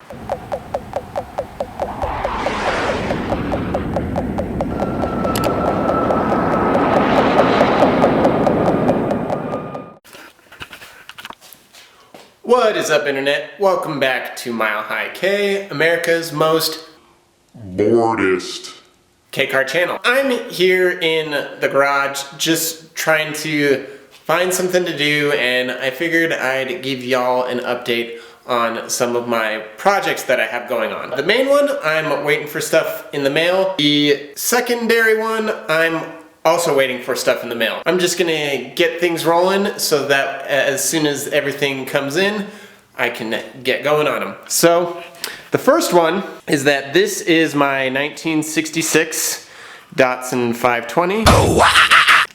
What is up, internet? Welcome back to Milehighkei, America's most boredest K-car channel. I'm here in the garage just trying to find something to do, and I figured I'd give y'all an update on some of my projects that I have going on. The main one, I'm waiting for stuff in the mail. The secondary one, I'm also waiting for stuff in the mail. I'm just gonna get things rolling so that as soon as everything comes in, I can get going on them. So, the first one is that this is my 1966 Datsun 520.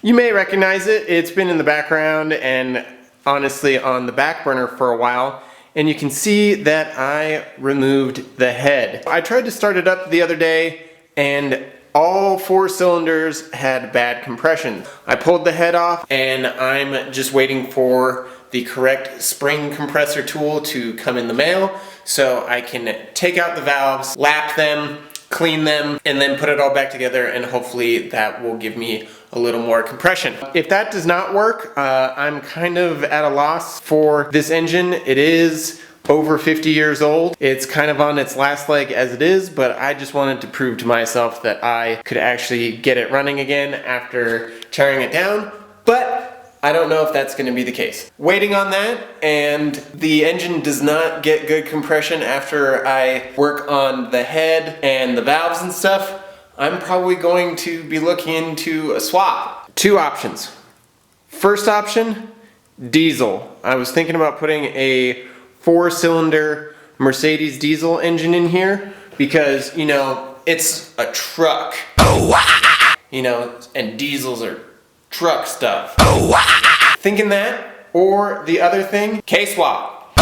You may recognize it. It's been in the background and honestly on the back burner for a while. And you can see that I removed the head. I tried to start it up the other day and all 4 cylinders had bad compression. I pulled the head off and I'm just waiting for the correct spring compressor tool to come in the mail so I can take out the valves, lap them, clean them, and then put it all back together, and hopefully that will give me a little more compression. If that does not work, I'm kind of at a loss for this engine. It is over 50 years old. It's kind of on its last leg as it is, but I just wanted to prove to myself that I could actually get it running again after tearing it down, but I don't know if that's going to be the case. Waiting on that, and the engine does not get good compression after I work on the head and the valves and stuff. I'm probably going to be looking into a swap. 2 options. First option, diesel. I was thinking about putting a 4-cylinder Mercedes diesel engine in here because, you know, it's a truck. You know, and diesels are truck stuff. Thinking that, or the other thing, K-swap.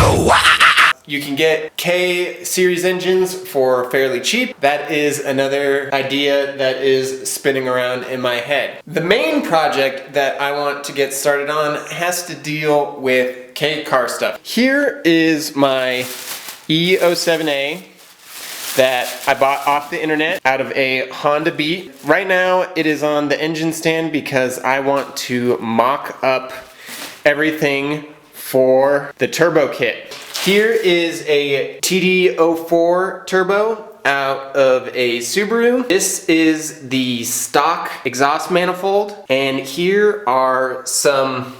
You can get K series engines for fairly cheap. That is another idea that is spinning around in my head. The main project that I want to get started on has to deal with K-car stuff. Here is my E07A that I bought off the internet out of a Honda Beat. Right now it is on the engine stand because I want to mock up everything for the turbo kit. Here is a TD04 turbo out of a Subaru. This is the stock exhaust manifold, and here are some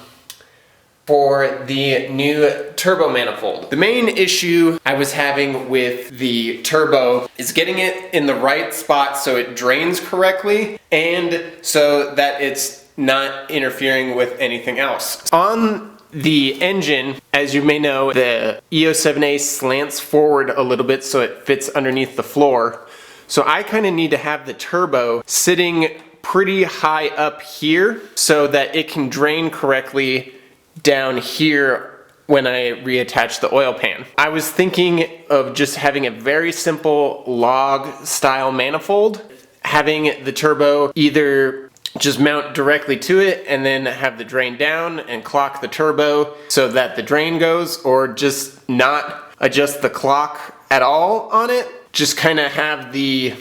for the new turbo manifold. The main issue I was having with the turbo is getting it in the right spot so it drains correctly and so that it's not interfering with anything else. On the engine, as you may know, the E07A slants forward a little bit so it fits underneath the floor. So I kind of need to have the turbo sitting pretty high up here so that it can drain correctly down here when I reattach the oil pan. I was thinking of just having a very simple log style manifold, having the turbo either just mount directly to it and then have the drain down and clock the turbo so that the drain goes, or just not adjust the clock at all on it. Just kind of have a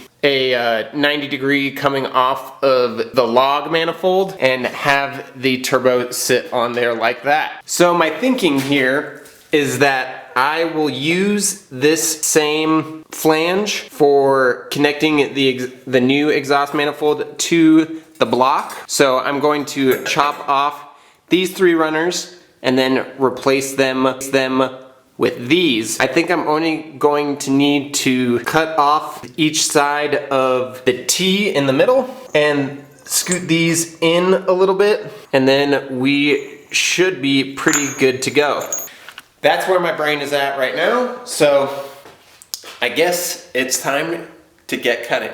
90 degree coming off of the log manifold and have the turbo sit on there like that. So my thinking here is that I will use this same flange for connecting the new exhaust manifold to the block. So I'm going to chop off these 3 runners and then replace them with these. I think I'm only going to need to cut off each side of the T in the middle and scoot these in a little bit, and then we should be pretty good to go. That's where my brain is at right now, so I guess it's time to get cutting.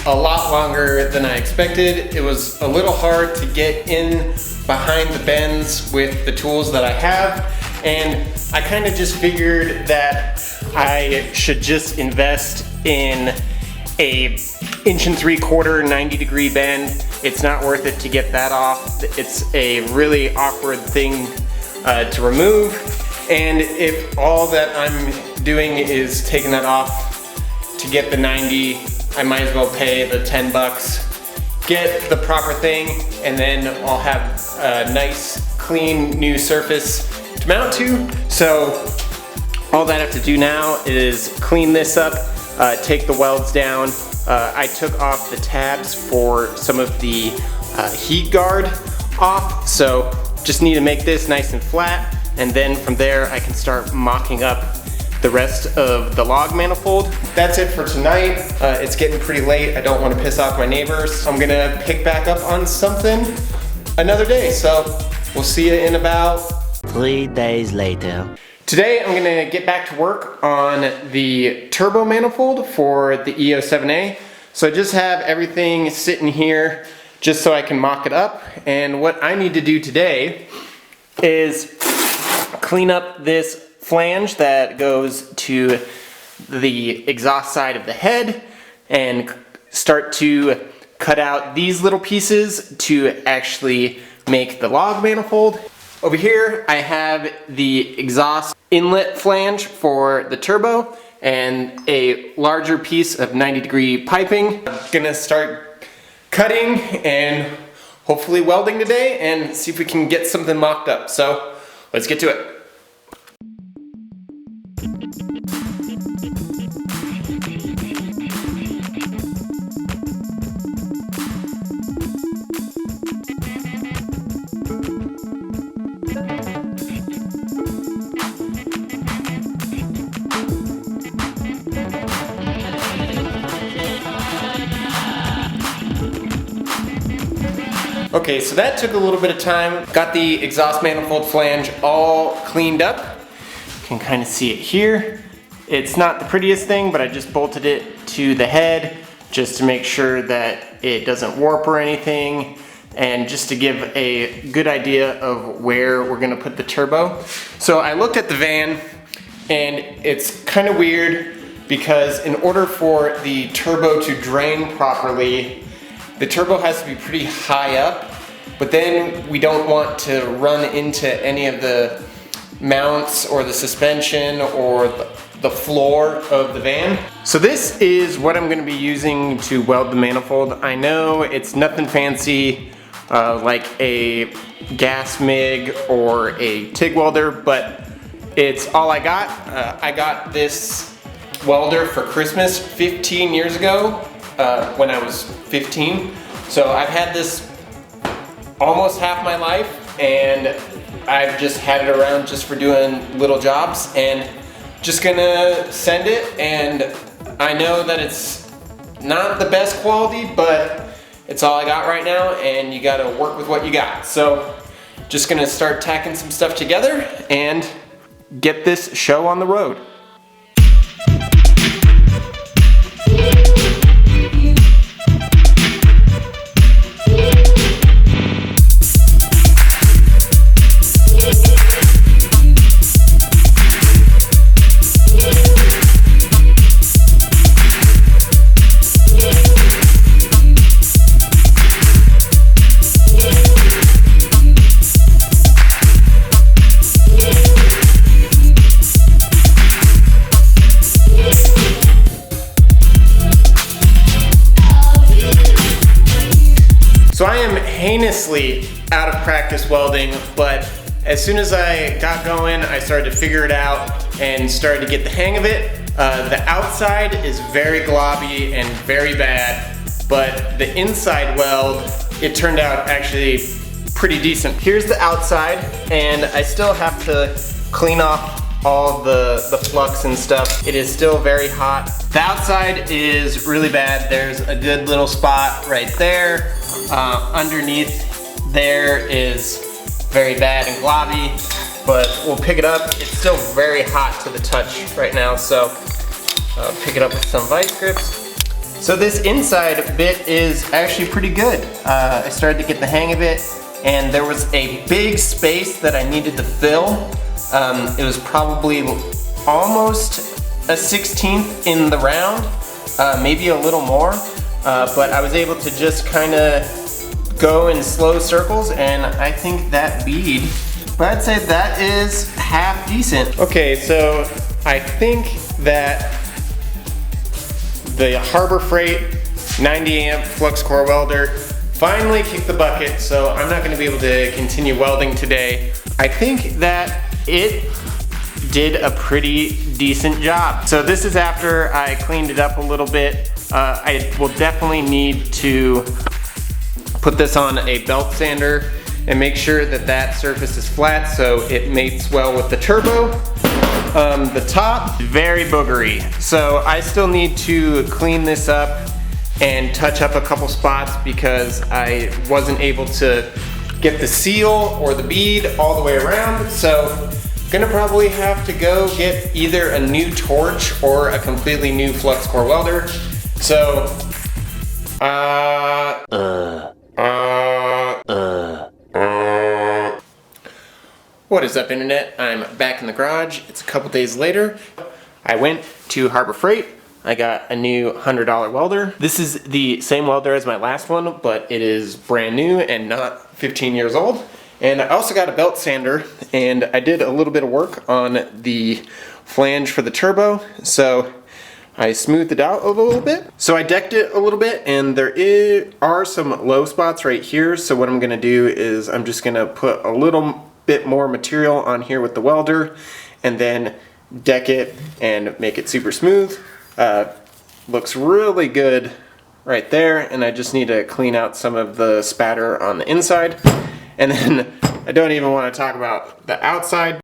a lot longer than I expected. It was a little hard to get in behind the bends with the tools that I have, and I kind of just figured that I should just invest in a 1.75" 90-degree bend. It's not worth it to get that off. It's a really awkward thing to remove, and if all that I'm doing is taking that off to get the 90, I might as well pay the 10 bucks, get the proper thing, and then I'll have a nice, clean, new surface to mount to. So all that I have to do now is clean this up, take the welds down. I took off the tabs for some of the heat guard off, so just need to make this nice and flat, and then from there I can start mocking up the rest of the log manifold. That's it for tonight. It's getting pretty late. I don't want to piss off my neighbors. I'm gonna pick back up on something another day, so we'll see you in about 3 days later. Today I'm gonna get back to work on the turbo manifold for the E07A. So I just have everything sitting here just so I can mock it up. And what I need to do today is clean up this flange that goes to the exhaust side of the head and start to cut out these little pieces to actually make the log manifold. Over here I have the exhaust inlet flange for the turbo and a larger piece of 90-degree piping. I'm gonna start cutting and hopefully welding today and see if we can get something mocked up. So let's get to it. Okay, so that took a little bit of time. Got the exhaust manifold flange all cleaned up. You can kind of see it here. It's not the prettiest thing, but I just bolted it to the head just to make sure that it doesn't warp or anything, and just to give a good idea of where we're gonna put the turbo. So I looked at the van, and it's kind of weird because in order for the turbo to drain properly, the turbo has to be pretty high up, but then we don't want to run into any of the mounts or the suspension or the floor of the van. So this is what I'm going to be using to weld the manifold. I know it's nothing fancy like a gas MIG or a TIG welder, but it's all I got. I got this welder for Christmas 15 years ago. When I was 15. So I've had this almost half my life, and I've just had it around just for doing little jobs, and just gonna send it. And I know that it's not the best quality, but it's all I got right now, and you gotta work with what you got. So just gonna start tacking some stuff together and get this show on the road. So I am heinously out of practice welding, but as soon as I got going, I started to figure it out and started to get the hang of it. The outside is very globby and very bad, but the inside weld, it turned out actually pretty decent. Here's the outside, and I still have to clean off all the flux and stuff. It is still very hot. The outside is really bad. There's a good little spot right there. Underneath there is very bad and globby, but we'll pick it up. It's still very hot to the touch right now, so pick it up with some vice grips. So this inside bit is actually pretty good. I started to get the hang of it, and there was a big space that I needed to fill. It was probably almost a 16th in the round, maybe a little more, but I was able to just kind of go in slow circles, and I think that bead, but I'd say that is half decent. Okay, so I think that the Harbor Freight 90 amp flux core welder finally kicked the bucket, so I'm not gonna be able to continue welding today. I think that it did a pretty decent job. So this is after I cleaned it up a little bit. I will definitely need to put this on a belt sander and make sure that that surface is flat so it mates well with the turbo. The top, very boogery. So I still need to clean this up and touch up a couple spots because I wasn't able to get the seal or the bead all the way around. So gonna probably have to go get either a new torch or a completely new flux core welder. So, what is up, internet? I'm back in the garage. It's a couple days later. I went to Harbor Freight. I got a new $100 welder. This is the same welder as my last one, but it is brand new and not 15 years old. And I also got a belt sander, and I did a little bit of work on the flange for the turbo. So I smoothed it out a little bit. So I decked it a little bit, and there are some low spots right here. So what I'm gonna do is I'm just gonna put a little bit more material on here with the welder and then deck it and make it super smooth. Looks really good right there, and I just need to clean out some of the spatter on the inside. And then I don't even want to talk about the outside.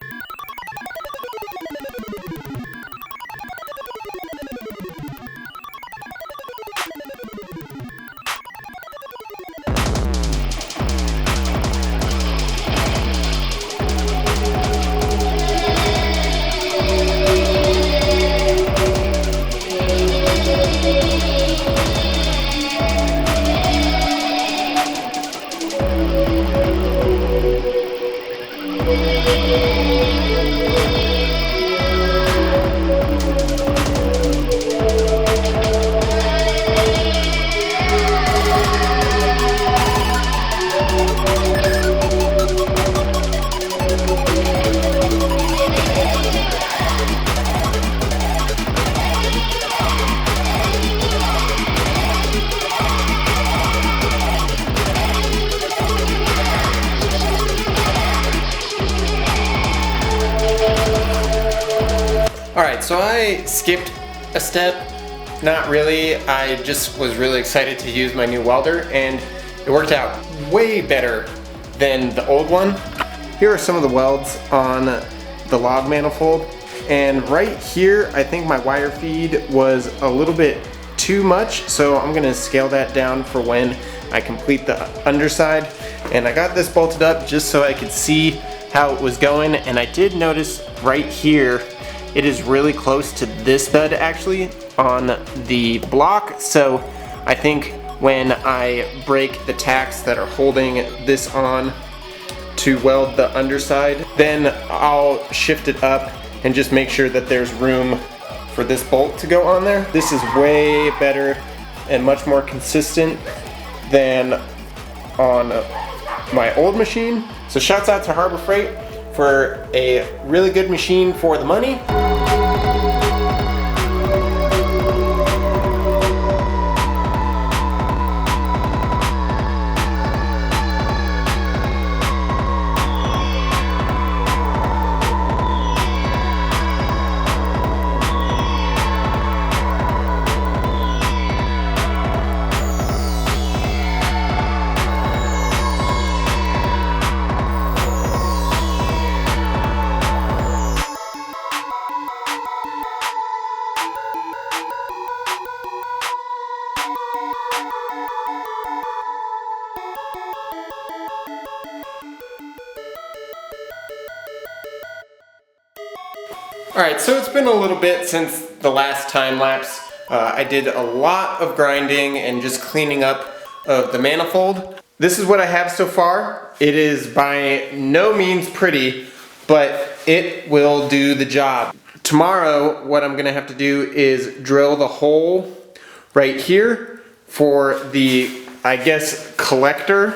Alright, so I skipped a step. Not really. I just was really excited to use my new welder, and it worked out way better than the old one. Here are some of the welds on the log manifold, and right here I think my wire feed was a little bit too much, so I'm gonna scale that down for when I complete the underside. And I got this bolted up just so I could see how it was going, and I did notice right here it is really close to this stud actually on the block. So I think when I break the tacks that are holding this on to weld the underside, then I'll shift it up and just make sure that there's room for this bolt to go on there. This is way better and much more consistent than on my old machine. So shouts out to Harbor Freight for a really good machine for the money. Alright, so it's been a little bit since the last time lapse. I did a lot of grinding and just cleaning up of the manifold. This is what I have so far. It is by no means pretty, but it will do the job. Tomorrow, what I'm gonna have to do is drill the hole right here for the, I guess, collector.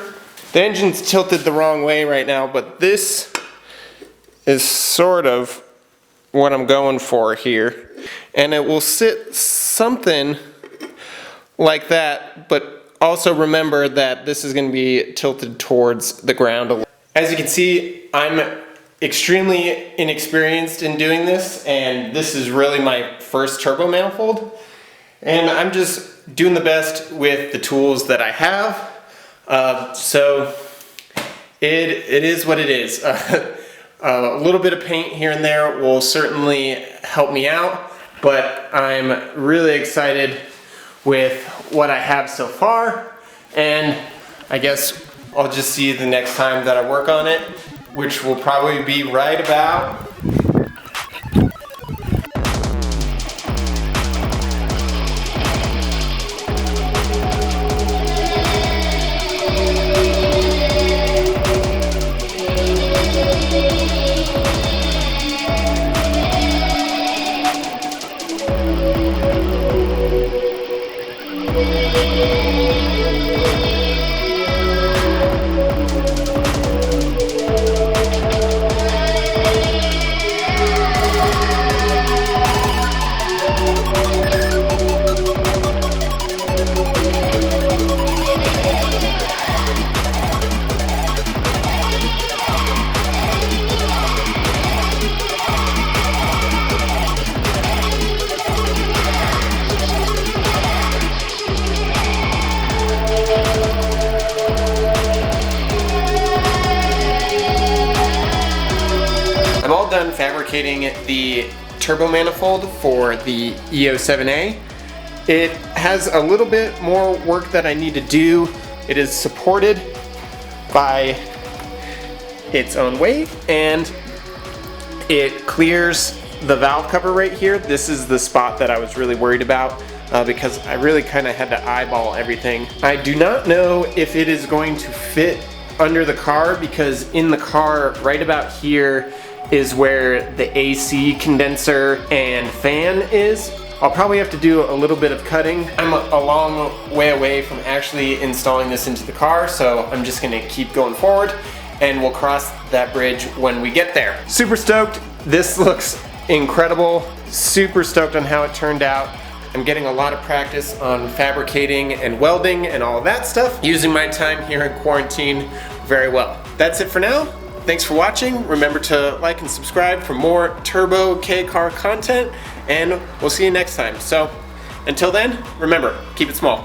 The engine's tilted the wrong way right now, but this is sort of what I'm going for here. And it will sit something like that, but also remember that this is going to be tilted towards the ground a little. As you can see, I'm extremely inexperienced in doing this, and this is really my first turbo manifold. And I'm just doing the best with the tools that I have. So it is what it is. A little bit of paint here and there will certainly help me out, but I'm really excited with what I have so far, and I guess I'll just see you the next time that I work on it, which will probably be right about I'm all done fabricating the turbo manifold for the E07A. It has a little bit more work that I need to do. It is supported by its own weight, and it clears the valve cover right here. This is the spot that I was really worried about because I really kind of had to eyeball everything. I do not know if it is going to fit under the car, because in the car right about here is where the AC condenser and fan is. I'll probably have to do a little bit of cutting. I'm a long way away from actually installing this into the car, so I'm just gonna keep going forward, and we'll cross that bridge when we get there. Super stoked. This looks incredible. Super stoked on how it turned out. I'm getting a lot of practice on fabricating and welding and all of that stuff, using my time here in quarantine very well. That's it for now. Thanks for watching. Remember to like and subscribe for more Turbo K car content, and we'll see you next time. So until then, remember, keep it small.